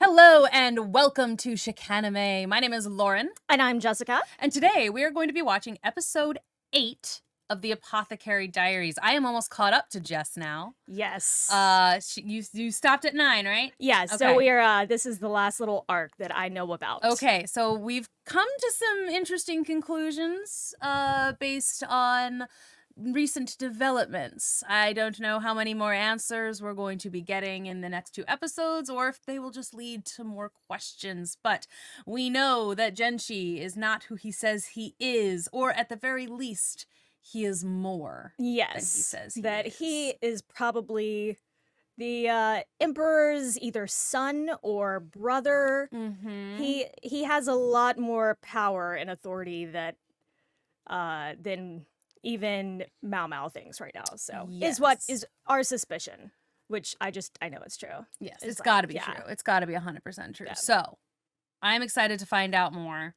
Hello and welcome to Shikanime. My name is Lauren. And I'm Jessica. And today we are going to be watching episode 8 of the Apothecary Diaries. I am almost caught up to Jess now. Yes. You stopped at 9, right? Yeah, Okay. so we're this is the last little arc that I know about. Okay, so we've come to some interesting conclusions based on recent developments. I don't know how many more answers we're going to be getting in the next 2 episodes or if they will just lead to more questions, but we know that Genshi is not who he says he is, or at the very least, he is more than he says he that is. he is probably the emperor's either son or brother. Mm-hmm. He has a lot more power and authority that than even Mao thinks right now. So is what is our suspicion, which I know it's true. Yes, it's got to be true. It's got to be 100% true. Yeah. So I'm excited to find out more.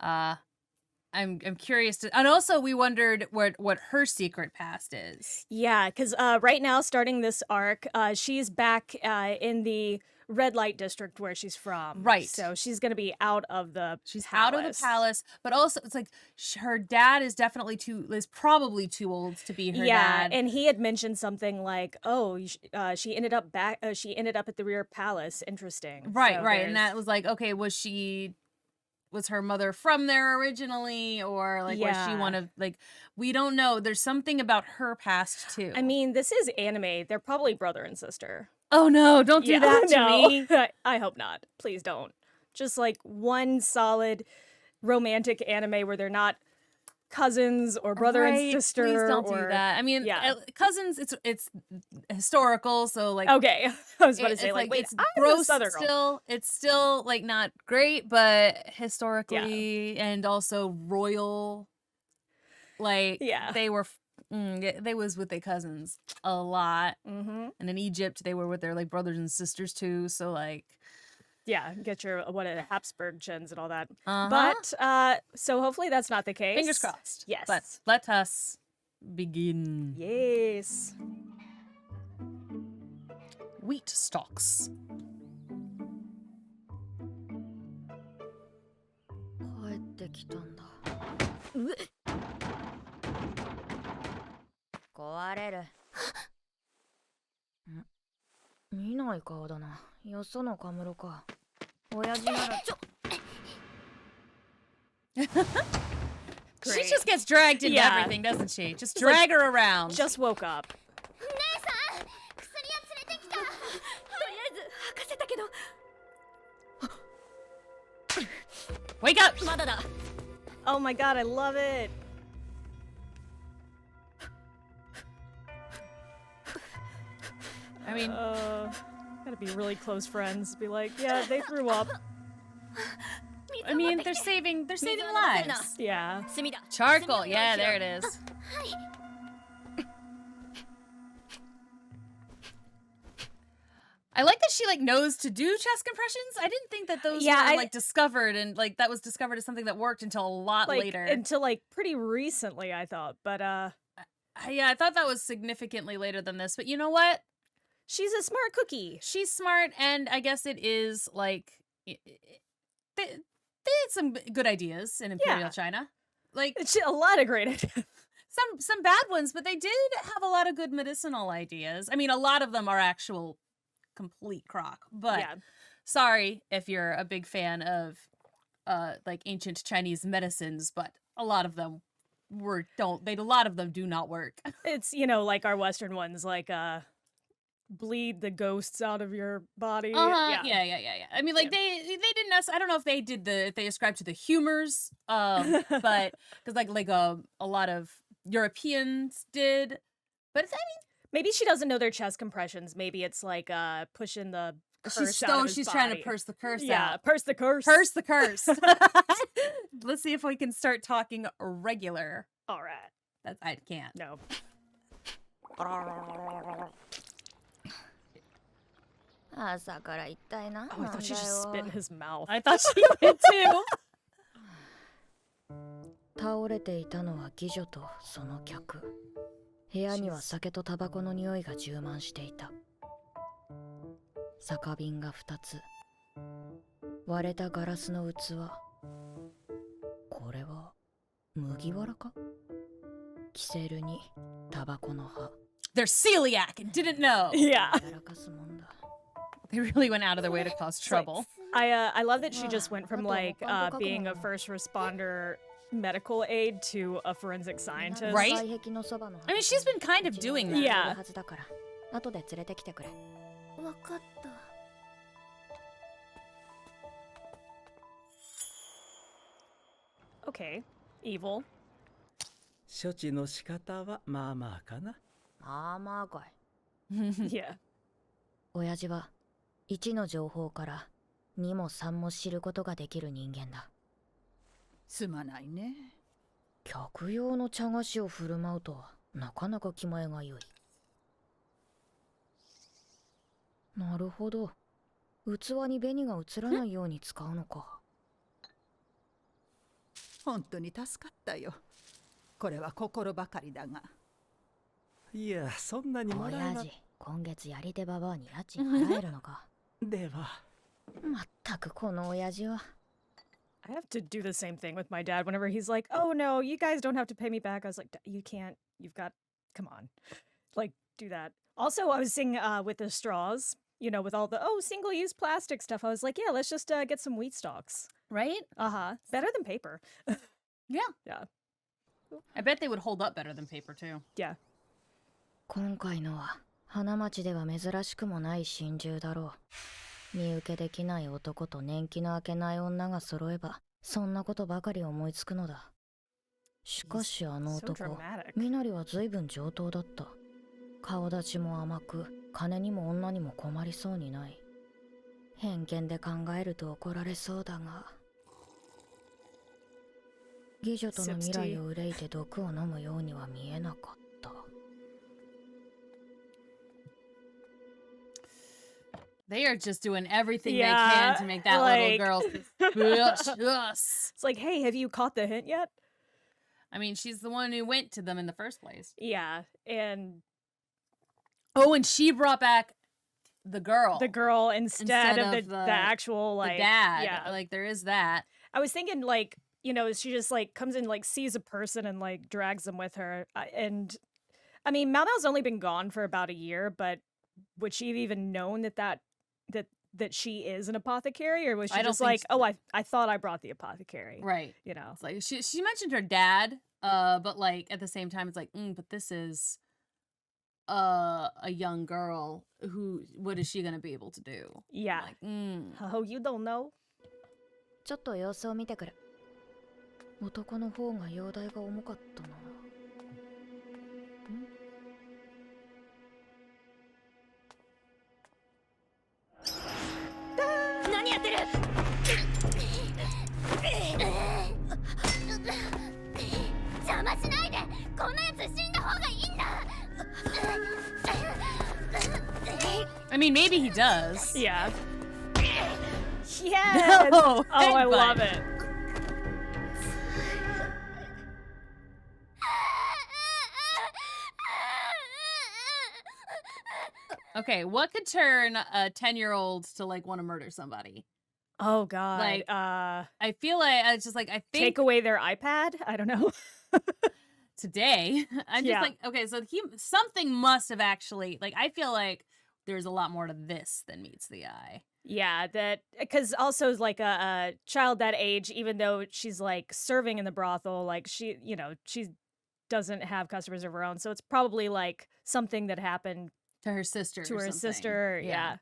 I'm curious to, and also we wondered what her secret past is. Yeah, because right now, starting this arc, she's back in the red light district where she's from. Right. So she's gonna be out of the She's palace. out of the palace, but also it's like her dad is probably too old to be her dad. And he had mentioned something like, "Oh, she ended up at the rear palace." Interesting. Right, so right, and that was like, okay, was her mother from there originally, or like was she one of, like, we don't know. There's something about her past too. I mean, this is anime. They're probably brother and sister. Oh no, don't do that to me. I hope not. Please don't. Just like one solid romantic anime where they're not cousins or brother and sister. Please don't do that. I mean, cousins, it's historical, so like, okay. I was about to say, like, wait, it's gross still. It's still like not great, but historically and also royal, like, they were they was with their cousins a lot. Mm-hmm. And in Egypt they were with their like brothers and sisters too, so like, get your Habsburg chins and all that. But so hopefully that's not the case. Fingers crossed. Yes. But let us begin. Yes. Wheat stalks. 帰ってきたんだ。壊れる。見ない顔だな。よそのカムロか。親父ならShe just gets dragged into everything, doesn't she? Just drag her around. Just woke up. Wake up! Oh my god, I love it. I mean, gotta be really close friends. Be like, yeah, they grew up. I mean, they're saving lives. Yeah. Charcoal, yeah, there it is. I like that she like knows to do chest compressions. I didn't think that those were like discovered, and like that was discovered as something that worked until a lot later. Until like pretty recently, I thought. But yeah, I thought that was significantly later than this. But you know what? She's a smart cookie. She's smart, and I guess it is like they had some good ideas in Imperial China. Like a lot of great ideas. Some bad ones, but they did have a lot of good medicinal ideas. I mean, a lot of them are actual complete crock. But sorry if you're a big fan of like ancient Chinese medicines, but a lot of them do not work. It's, like our Western ones, like bleed the ghosts out of your body. Yeah. I mean, like they didn't necessarily, I don't know if they ascribe to the humors, but because like a lot of Europeans did, but I mean, maybe she doesn't know their chest compressions. Maybe it's like pushing the curse out of his she's body. trying to purse the curse out. Yeah, purse the curse. Purse the curse. Let's see if we can start talking regular. All right. I can't. No. Oh, I thought she just spit in his mouth. I thought she did too. 倒れていたのは妓女とその客。部屋には酒とタバコの匂いが充満していた。酒瓶が2つ、割れたガラスの器。これは麦わらか？キセルにタバコの葉。 They're celiac and didn't know. Yeah. やらかすもんだ。 They really went out of their way to cause trouble. I love that she just went from like being a first responder medical aid to a forensic scientist. Right? I mean, she's been kind of doing that. Yeah. 後で連れてきてくれ。わかった。Okay. Evil. 処置の仕方はまあまあかな。まあまあかい。Yeah. 親父は1の情報から2も3も知ることができる人間だ。すまないね。客用の茶菓子を振る舞うとはなかなか気前が良い。なるほど。器に紅が映らないように使うのか。本当に助かったよ。これは心ばかりだが。いや、そんなにもらえな。親父、今月やり手ババアに家賃払えるのか。では。まったくこの親父は。I have to do the same thing with my dad whenever he's like, oh no, you guys don't have to pay me back. I was like, you can't, you've got, come on. Like, do that. Also, I was seeing with the straws, you know, with all the, single-use plastic stuff. I was like, yeah, let's just get some wheat stalks. Right? Uh-huh. Better than paper. Yeah. Yeah. I bet they would hold up better than paper, too. Yeah. 今回のは花町では珍しくもない心中だろう。身請けできない男と年季の明けない女が揃えばそんなことばかり思いつくのだ。しかしあの男、身なりは随分上等だった。顔立ちも甘く、金にも女にも困りそうにない。偏見で考えると怒られそうだが、妓女との未来を憂いて毒を飲むようには見えなかった。They are just doing everything they can to make that little girl suspicious. It's like, hey, have you caught the hint yet? I mean, she's the one who went to them in the first place. Yeah, and... Oh, and she brought back the girl. The girl instead of the actual, like... The dad. Yeah. Like, there is that. I was thinking, like, you know, she just, like, comes in, like, sees a person and, like, drags them with her. And, I mean, Mao Mao's only been gone for about a year, but would she have even known that she is an apothecary, or was she just like, oh, I thought I brought the apothecary, right? You know, it's like she mentioned her dad, but like at the same time, it's like, but this is a young girl who, what is she gonna be able to do? Yeah. Like, oh, you don't know. ちょっと様子を見てくる。男の方が容体が重かったな。何やってる。邪魔しないで。こんなやつ死んだ方がいいんだ。I mean, maybe he does. Yeah. Yes. No, I love it. Okay, what could turn a 10-year-old to like want to murder somebody? Oh God. Like, I feel like it's just like I think take away their iPad. I don't know. Today, I'm just like, okay, so something must have actually, like, I feel like there's a lot more to this than meets the eye. Yeah, that because also like a child that age, even though she's like serving in the brothel, like she, you know, she doesn't have customers of her own, so it's probably like something that happened to her sister. To her sister, yeah.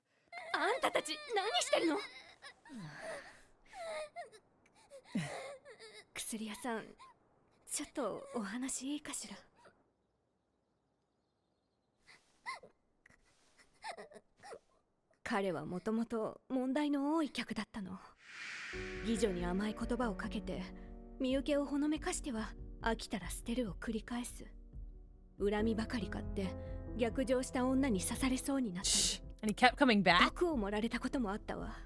あんたたち何してるの？薬屋さん、ちょっとお話いいかしら。彼はもともと問題の多い客だったの。妓女に甘い言葉をかけて、身請けをほのめかしては飽きたら捨てるを繰り返す。恨みばかり買って逆上した女に刺されそうになったり。And he kept coming back? 毒を盛られたこともあったわ。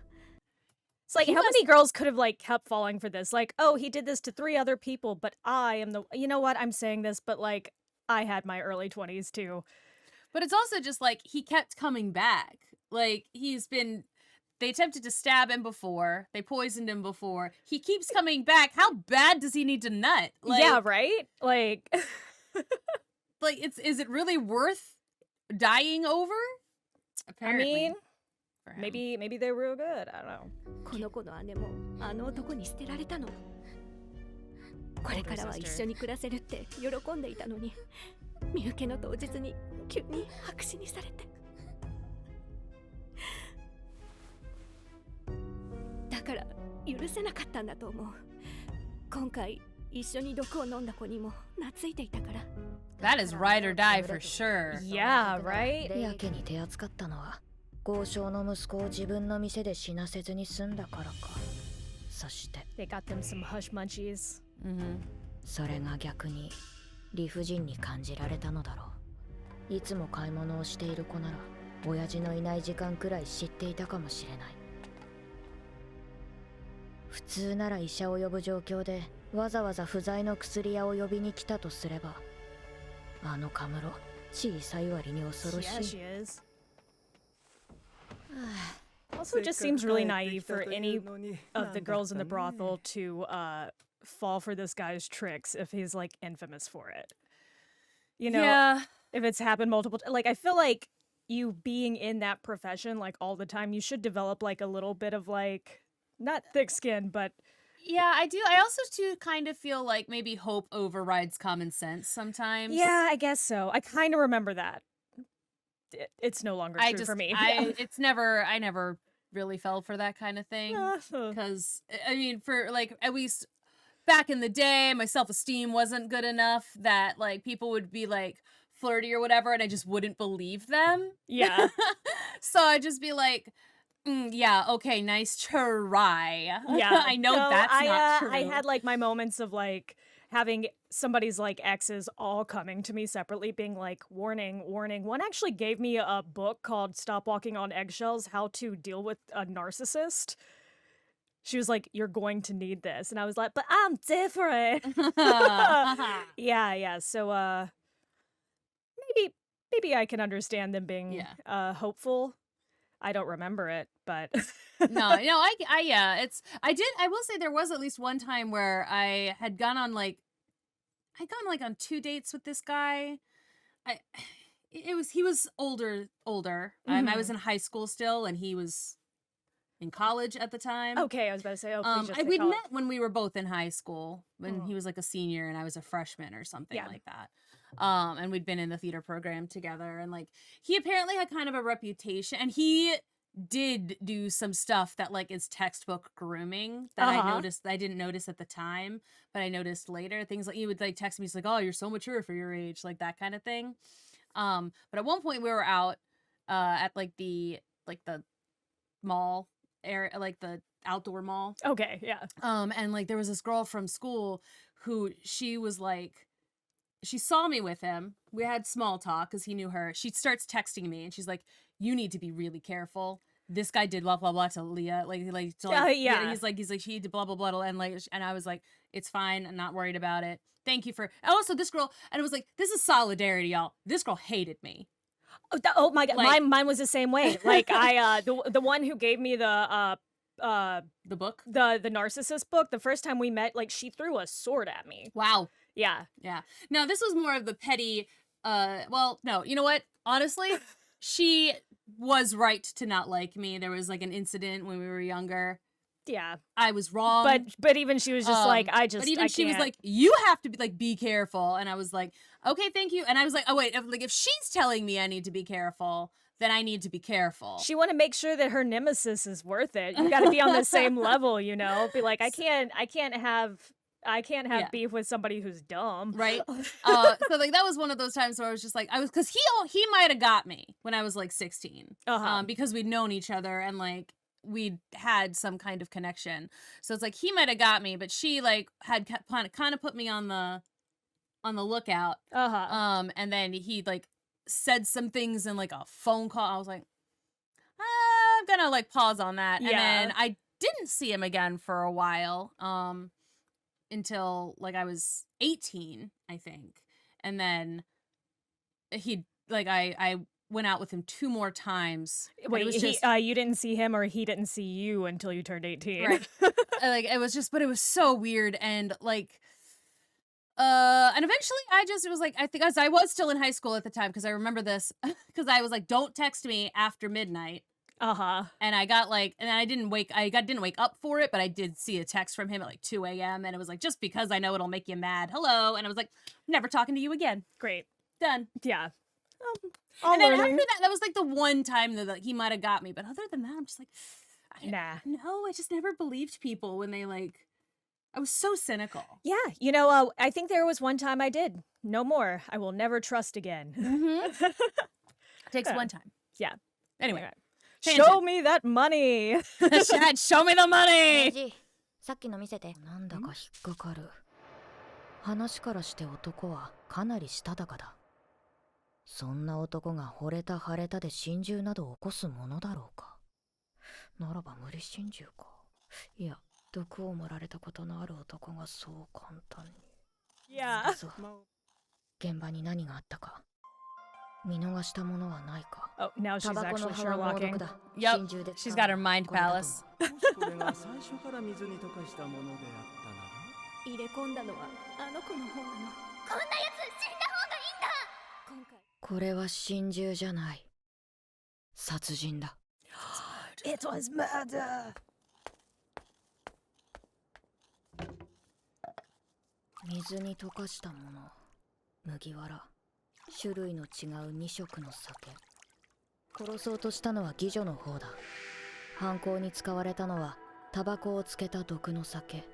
It's like, how many girls could have, like, kept falling for this? Like, oh, he did this to 3 other people, but I am the... You know what? I'm saying this, but, like, I had my early 20s, too. But it's also just, like, he kept coming back. Like, he's been... they attempted to stab him before. They poisoned him before. He keeps coming back. How bad does he need to nut? Yeah, right? Like is it really worth dying over? Apparently. I mean, for him. maybe they're real good. I don't know. この子の姉もあの男に捨てられたの。これからは一緒に暮らせるって喜んでいたのに、身請けの当日に急に白紙にされて。だから許せなかったんだと思う。今回一緒に毒を飲んだ子にも懐いていたから。That is ride or die for sure. Yeah, right? やけに手厚かったのは豪商の息子を自分の店で死なせずに済んだからか。そして They got them some hush munchies. それが逆に理不尽に感じられたのだろう。いつも買い物をしている子なら親父のいない時間くらい知っていたかもしれない。普通なら医者を呼ぶ状況でわざわざ不在の薬屋を呼びに来たとすれば、あのカムロ小さい割に恐ろし Yeah, い。 she is. Also, it just seems really naive for any of the girls in the brothel to fall for this guy's tricks if he's like infamous for it. You know, Yeah. if it's happened multiple like I feel like you being in that profession like all the time, you should develop like a little bit of like not thick skin, but Yeah, I do. I also too kind of feel like maybe hope overrides common sense sometimes. yeah, I guess so. I kind of remember that. It's no longer true for me. I never really fell for that kind of thing. Because, I mean, for like, at least back in the day, my self-esteem wasn't good enough that like people would be like flirty or whatever, and I just wouldn't believe them. Yeah. So I'd just be like, yeah, okay, nice try. Yeah. I know No, that's not true. I had like my moments of like having somebody's like exes all coming to me separately being like, warning, warning. One actually gave me a book called Stop Walking on Eggshells, How to Deal with a Narcissist. She was like, you're going to need this. And I was like, but I'm different. Yeah. So maybe I can understand them being hopeful. I don't remember it, but No, yeah, I will say there was at least one time where I had gone on like on 2 dates with this guy. He was older. I was in high school still, and he was in college at the time. okay, I was about to say, please just say we'd college. met when we were both in high school, when he was like a senior and I was a freshman or something like that. And we'd been in the theater program together, and like he apparently had kind of a reputation, and he did do some stuff that like is textbook grooming that I didn't notice at the time, but I noticed later. Things like he would like text me, he's like, oh, you're so mature for your age, like that kind of thing. But at one point we were out at like the mall area, like the outdoor mall. Okay, yeah. And like there was this girl from school who she was like, she saw me with him. We had small talk because he knew her. She starts texting me and she's like, you need to be really careful. This guy did blah blah blah to Leah. Yeah. He's like she did blah blah blah, and I was like, it's fine. I'm not worried about it. Thank you for. And also this girl, and it was like, this is solidarity, y'all. This girl hated me. Oh my god, Like- mine was the same way. Like I the one who gave me the book. the narcissist book, the first time we met, like she threw a sword at me. Wow. Yeah. Yeah. Now this was more of the petty. Well, no. You know what? Honestly, she was right to not like me. There was like an incident when we were younger. Yeah. I was wrong. But even she was just like, But even she was like, you have to be careful. And I was like, okay, thank you. And I was like, oh wait, if she's telling me I need to be careful, then I need to be careful. she want to make sure that her nemesis is worth it. You got to be on the same level, you know? Be like, I can't have beef with somebody who's dumb. Right. So like that was one of those times where I was just like, because he might have got me when I was like 16, because we'd known each other and like we'd had some kind of connection. So it's like he might have got me, but she like had kind of put me on the lookout. And then he like said some things in like a phone call. I was like, I'm gonna like pause on that. And then I didn't see him again for a while. Until like I was 18, I think. And then he like I went out with him 2 more times. Wait, it was just you didn't see him or he didn't see you until you turned 18. right. Like it was just, but it was so weird and like. And eventually it was like, I think as I was still in high school at the time, because I remember this, because I was like, don't text me after midnight. Uh-huh. And I got like, and I didn't wake up for it, but I did see a text from him at like 2 a.m. And it was like, just because I know it'll make you mad. Hello. And I was like, never talking to you again. Great. Done. Yeah. And then after that was like the one time that he might have got me. But other than that, I'm just like, nah. No, I just never believed people when they like, I was so cynical. Yeah. I think there was one time I did. No more. I will never trust again. Mm-hmm. Takes one time. Yeah. Anyway. Show me that money. Chad, show me the money. さっきの見せて。なんだか引っかかる。話からして男はかなりしたたかだ。そんな男が惚れた腫れたで心中など起こすものだろうか。ならば無理心中か。いや、毒を盛られたことのある男がそう簡単に。Yeah. 現場に何があったか。見逃したものはないか。Oh, now she's actually Sherlocking. Yep, she's got her mind palace. これが最初から水に溶かしたものであったなら入れ込んだのはあの子の方なの。こんなやつ死んだ方がいいんだ。今回これは心中じゃない。殺人だ。It was murder. 水に溶かしたもの。麦わら。種類の違う2色の酒。殺そうとしたのは妓女の方だ。犯行に使われたのはタバコをつけた毒の酒。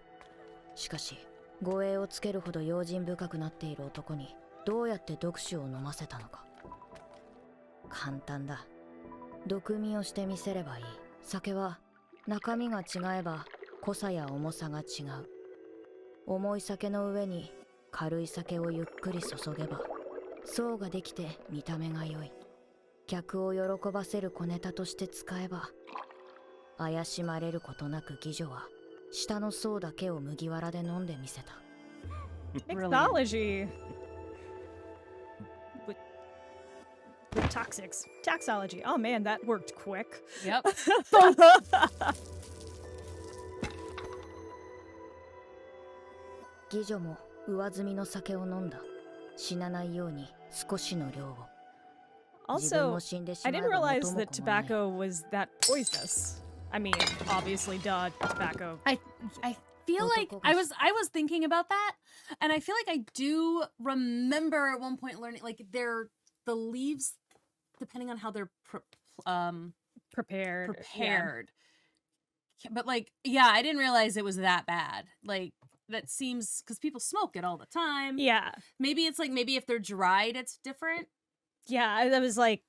しかし護衛をつけるほど用心深くなっている男にどうやって毒酒を飲ませたのか。簡単だ。毒味をしてみせればいい。酒は中身が違えば濃さや重さが違う。重い酒の上に軽い酒をゆっくり注げば層ができて見た目が良い。客を喜ばせる小ネタとして使えば怪しまれることなく妓女は下の層だけを麦わらで飲んでみせた。Mixology. With toxics. Taxology. Oh man, that worked quick. Yep. 妓女も上積みの酒を飲んだ。死なないように少しの量を。Also, I didn't realize that tobacco was that poisonous. I mean, obviously, duh, tobacco. I feel like I was thinking about that, and I feel like I do remember at one point learning like the leaves, depending on how they're Prepared. Yeah. But like, yeah, I didn't realize it was that bad. Like that seems because people smoke it all the time. Yeah. Maybe it's like maybe if they're dried, it's different. Yeah, I was like,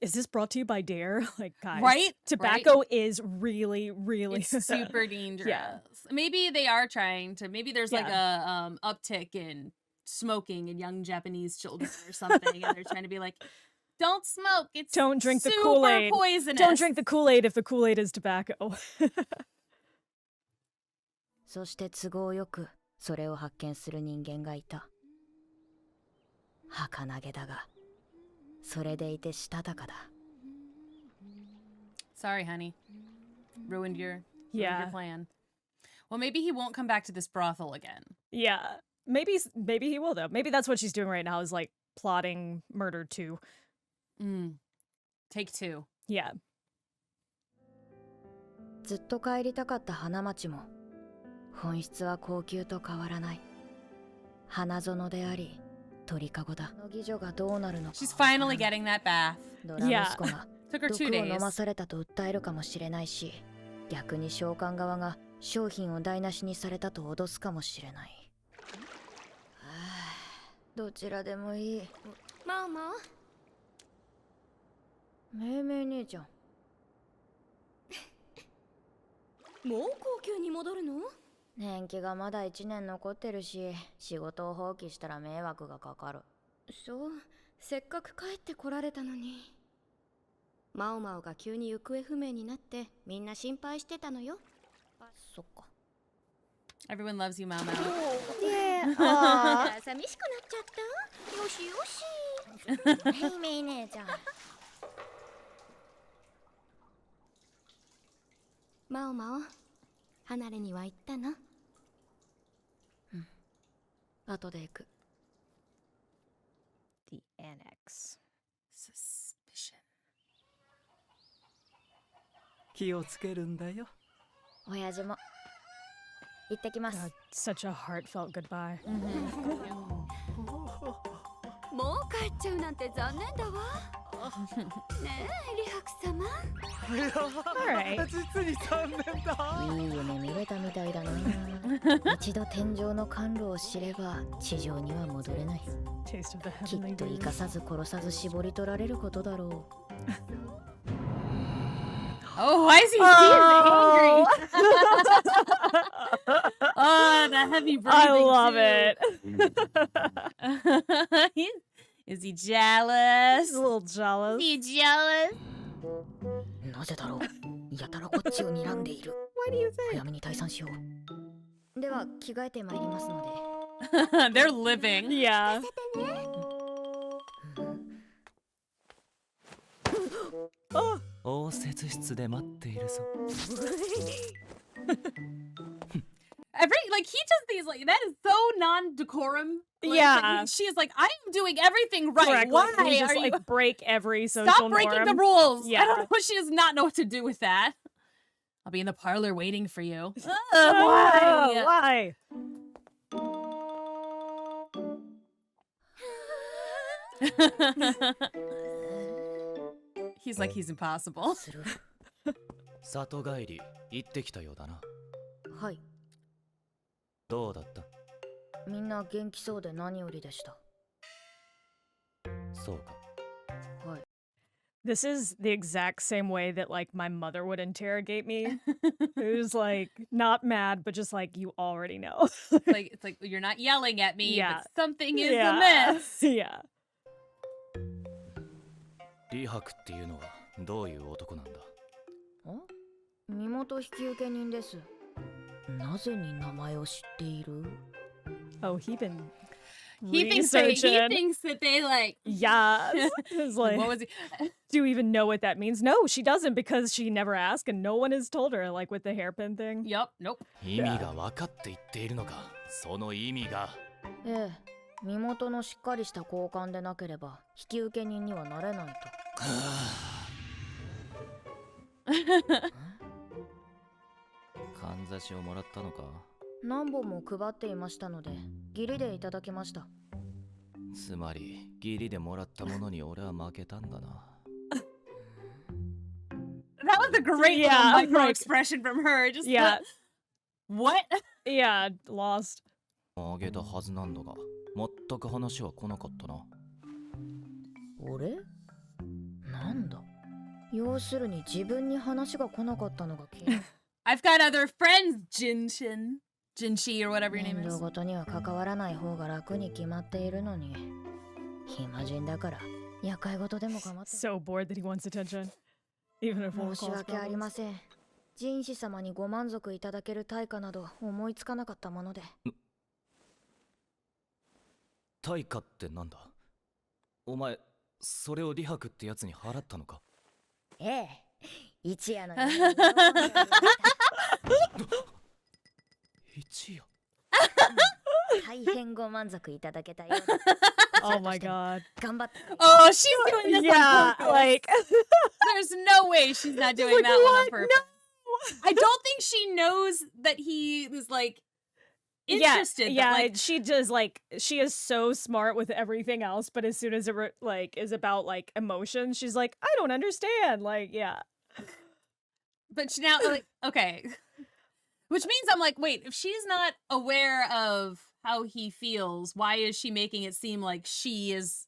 is this brought to you by Dare? Like, guys, right? Tobacco is really, really it's super dangerous. Yeah. Maybe they are trying to. Maybe there's like a uptick in smoking in young Japanese children or something, and they're trying to be like, don't smoke. It's don't drink the super Kool-Aid. Poisonous. Don't drink the Kool-Aid if the Kool-Aid is tobacco. そして都合よくそれを発見する人間がいた。儚げだが。それでいてしたたかだ。Sorry, honey. Ruined your Yeah. plan. Well, maybe he won't come back to this brothel again. Yeah. Maybe he will, though. Maybe that's what she's doing right now is like plotting murder too. Take 2. Yeah. ずっと帰りたかった花町も本質は高級と変わらない。花園であり。鳥かごだ。妓女がどうなるのか。She's finally getting that bath. ドラ息子が Took her 2毒を飲ま days. されたと訴えるかもしれないし、逆に召喚側が商品を台無しにされたと脅すかもしれない。どちらでもいい。ママ。めいめい姉ちゃん。もう高級に戻るの？年季がまだ1年残ってるし、仕事を放棄したら迷惑がかかる。そう、せっかく帰ってこられたのに。マオマオが急に行方不明になってみんな心配してたのよ。そっか。Everyone loves you, Mama. Yeah. 寂しくなっちゃった。よしよし。めいめい姉ちゃん。マオマオ、離れには行ったの？うん。後で行く。The annex. Suspicion. 気をつけるんだよ。親父も。行ってきます。God, such a heartfelt goodbye. もう帰っちゃうなんて残念だわ。ねえ、リハク様。Alright. 実に残念だ。いい夢見れたみたいだな。一度天井の甘露を知れば地上には戻れない。Taste of the きっ heavenly と生 dream. かさず殺さず絞り取られることだろ Oh, why is he angry? Oh, the heavy breathing. I love too. it. Is he jealous? He's a little jealous. Is he jealous? う。なぜだろう。やたらこっちを睨んでいる。 Why do you 早めに退散しよう。では着替えてまいりますので。They're living. think? Yeah. 応接室で待っているぞ。Like he does these like that is so non-decorum. Like, Yeah. she is like, I am doing everything right. Correct. Why Like, we are just you? like break every social Stop breaking the norm. rules. I Yeah. don't know. She does not know what to do with that. I'll be in the parlor waiting for you. Oh, Why? He's like he's impossible. する。里帰り行ってきたようだな。はい。どうだった？みんな元気そうで何よりでした。そうか。はい。 This is the exact same way that like my mother would interrogate me. Who's like not mad, but just like you already know. It's like you're not yelling at me, Yeah. but something is Yeah. amiss. Yeah. 李白っていうのはどういう男なんだ？身元引受人です。なぜに名前を知っている？ Oh, he been He thinks that they like Yeah. It's like, what was he? do you even know what that means? No, she doesn't because she never asked and no one has told her, like with the hairpin thing. Yup, nope. 意味が分かって言っているのか。その意味が。ええ。身元のしっかりした交換でなければ引受人にはなれないと。かんざしをもらったのか？何本も配っていましたので義理でいただきました。つまり義理でもらったものに俺は負けたんだな。That was a great Yeah, little micro like- expression from her. Just Yeah. what? Yeah, lost. あげたはずなんだが、全く話は来なかったな。俺？なんだ。要するに自分に話が来なかったのが気に。I've got other friends, Jinshi or whatever your 面 name 倒 is. ごとには関わらない方が楽に決まっているのに。暇人だから厄介事でも構って。 So bored that he wants attention. Even if we'll 申し cause 訳ありま problems. せん。人士様にご満足いただける対価など思いつかなかったもので。対価ってなんだ？お前、それを李白ってやつに払ったのか？ええ。一夜の夢に喜んでおりました。一夜。大変ご満足いただけたようで。 Oh my god. 頑張って。 Oh, she's doing this Yeah, on purpose. like There's no way she's not doing Like, that one on what? purpose. I don't think she knows that he was like interested. Yeah, but, like, she does like she is so smart with everything else, but as soon as it like is about like emotions, she's like, I don't understand. Like, yeah. but she now like okay, which means I'm like, wait, if she's not aware of how he feels, why is she making it seem like she is?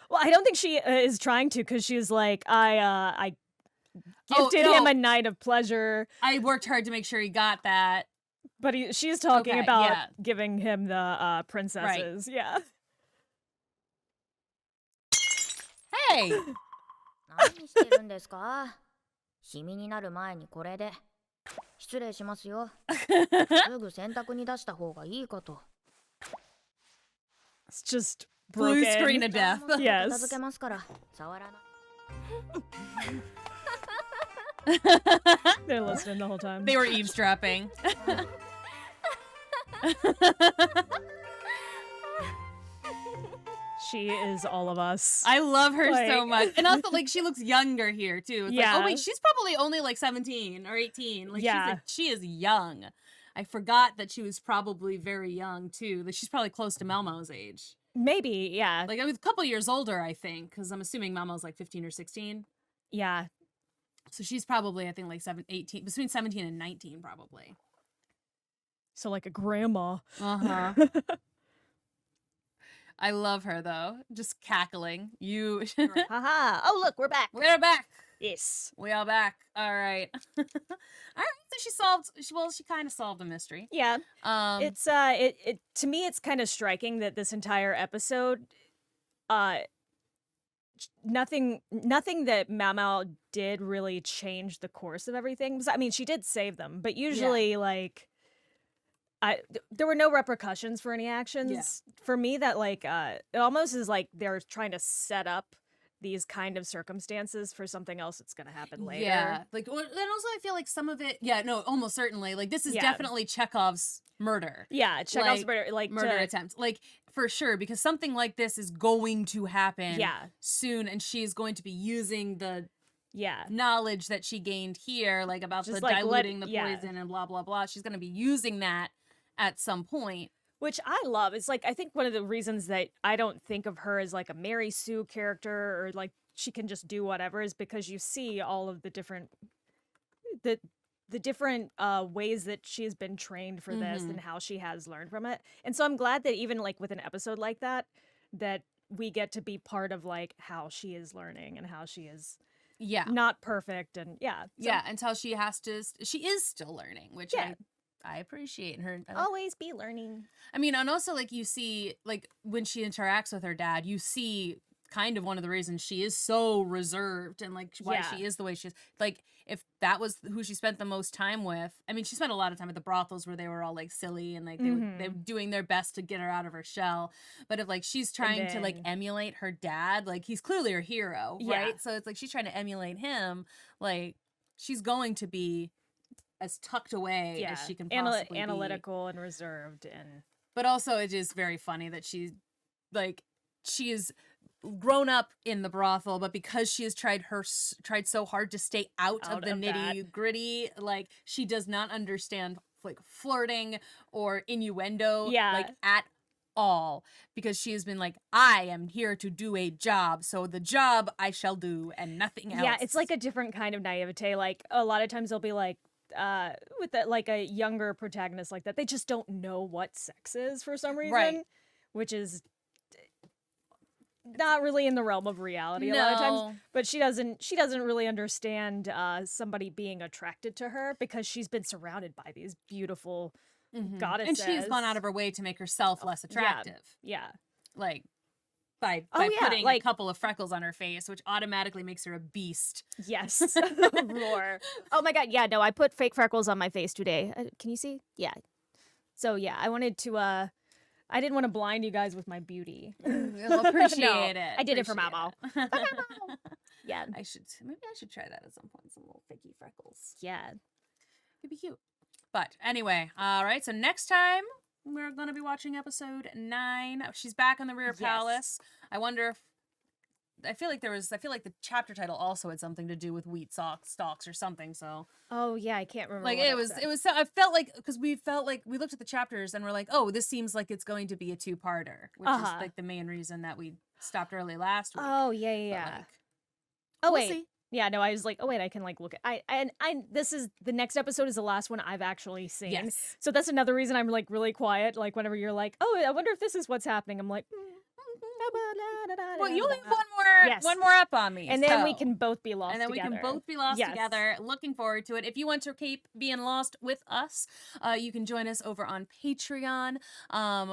Well, I don't think she is trying to because she's like, I Oh, gifted him no. a night of pleasure, I worked hard to make sure he got that. but she's talking Okay, about yeah. giving him the princesses. Yeah. Hey, 何してるんですか？シミになる前にこれで。失礼しますよ。すぐ洗濯に出した方がいいかと。 It's just blue broken. screen of death. Yes. 片付けますから触らない。They're listening the whole time. They were eavesdropping. She is all of us. I love her so Like- much. And also, like, she looks younger here, too. It's Yeah. like, oh, wait, she's probably only, like, 17 or 18. Like, Yeah. she is young. I forgot that she was probably very young, too. Like, she's probably close to Malmo's age. Maybe, yeah. Like, I was a couple years older, I think, because I'm assuming Malmo's, like, 15 or 16. Yeah. So she's probably, I think, like 18, between 17 and 19, probably. So like a grandma. Uh-huh. I love her, though. Just cackling. You... Haha. Oh, look, we're back. We're back. Yes. We are back. All right. All right. So she kind of solved the mystery. Yeah. It's It to me it's kind of striking that this entire episode nothing that Mao Mao did really change the course of everything. I mean, she did save them, but usually like there were no repercussions for any actions. Yeah. For me, that like it almost is like they're trying to set up these kind of circumstances for something else that's going to happen later. Yeah. Like, and also I feel like some of it, almost certainly. Like, this is Yeah. definitely Chekhov's murder. Yeah, Chekhov's Like, murder, murder attempt. Like, for sure, because something like this is going to happen Yeah. soon, and she's going to be using the Yeah. knowledge that she gained here, like, about Just, the like, diluting the yeah. poison and blah, blah, blah. She's going to be using that at some point. Which I love. It's like, I think one of the reasons that I don't think of her as like a Mary Sue character or like she can just do whatever is because you see all of the different the different ways that she's been trained for this and how she has learned from it. And so I'm glad that even like with an episode like that we get to be part of like how she is learning and how she is Yeah. not perfect and Until she is still learning, which Yeah. I appreciate her. always be learning. I mean, and also, like, you see, like, when she interacts with her dad, you see kind of one of the reasons she is so reserved and, like, why Yeah. she is the way she is. Like, if that was who she spent the most time with, I mean, she spent a lot of time at the brothels where they were all, like, silly and, like, they were doing their best to get her out of her shell. But if, like, she's trying to, like, then- emulate her dad, like, he's clearly her hero, Yeah. right? So it's like she's trying to emulate him. Like, she's going to be as tucked away as she can possibly be. Analytical and reserved and But also, it is very funny that she is grown up in the brothel, but because she has tried so hard to stay out of the of that. nitty gritty, like, she does not understand like flirting or innuendo, Yeah. like, at all, because she has been like, I am here to do a job, so the job I shall do and nothing else. Yeah, it's like a different kind of naivete. Like a lot of times they'll be like, with like a younger protagonist like that, they just don't know what sex is for some reason, Right. which is not really in the realm of reality a lot of times. But she doesn't really understand somebody being attracted to her because she's been surrounded by these beautiful goddesses, and she's gone out of her way to make herself less attractive. Yeah. Like by yeah, putting like- a couple of freckles on her face, which automatically makes her a beast. Yes. Roar. Oh my god, yeah, no, I put fake freckles on my face today. Can you see? Yeah. So yeah, I wanted to I didn't want to blind you guys with my beauty. You'll appreciate No, it. I did it for Appreciate Mamo. it. Yeah. Maybe I should try that at some point. Some little fakey freckles. Yeah. It'd be cute. But anyway, all right. So next time we're gonna be watching episode 9. She's back in the Rear Yes. Palace. I wonder if I feel like the chapter title also had something to do with wheat stalks or something. So Oh yeah, I can't remember. like what it was so I felt like because we looked at the chapters and we're like, oh, this seems like it's going to be a 2-parter, which is like the main reason that we stopped early last week. Oh yeah, But, yeah. like, Oh we'll wait. see. Yeah, no, I was like, oh wait, I can like look at I this is the next episode is the last one I've actually seen. Yes. So that's another reason I'm like really quiet. Like whenever you're like, oh, I wonder if this is what's happening. I'm like, Well, you only have one more up on me, and then we so- can both be lost And then together. we can both be lost Yes. together. Looking forward to it. If you want to keep being lost with us, you can join us over on Patreon.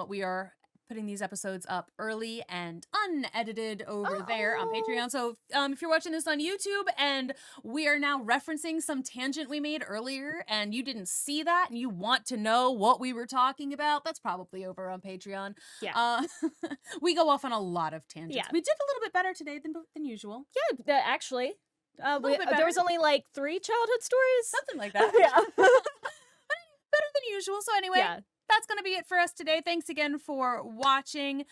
We are putting these episodes up early and unedited over there on Patreon. So if you're watching this on YouTube and we are now referencing some tangent we made earlier and you didn't see that and you want to know what we were talking about, that's probably over on Patreon. Yeah. We go off on a lot of tangents. Yeah. We did a little bit better today than usual. Yeah, actually. There was only like 3 childhood stories. Something like that. Yeah. Better than usual. So anyway, Yeah. that's going to be it for us today. Thanks again for watching.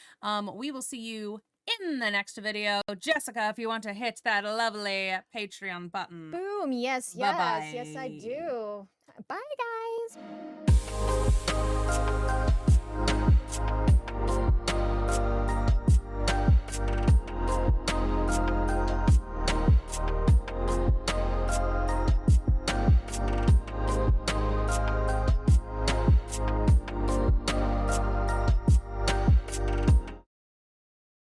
We will see you in the next video. Jessica, if you want to hit that lovely Patreon button. Boom. Yes, yes. Bye-bye. Yes, I do. Bye, guys.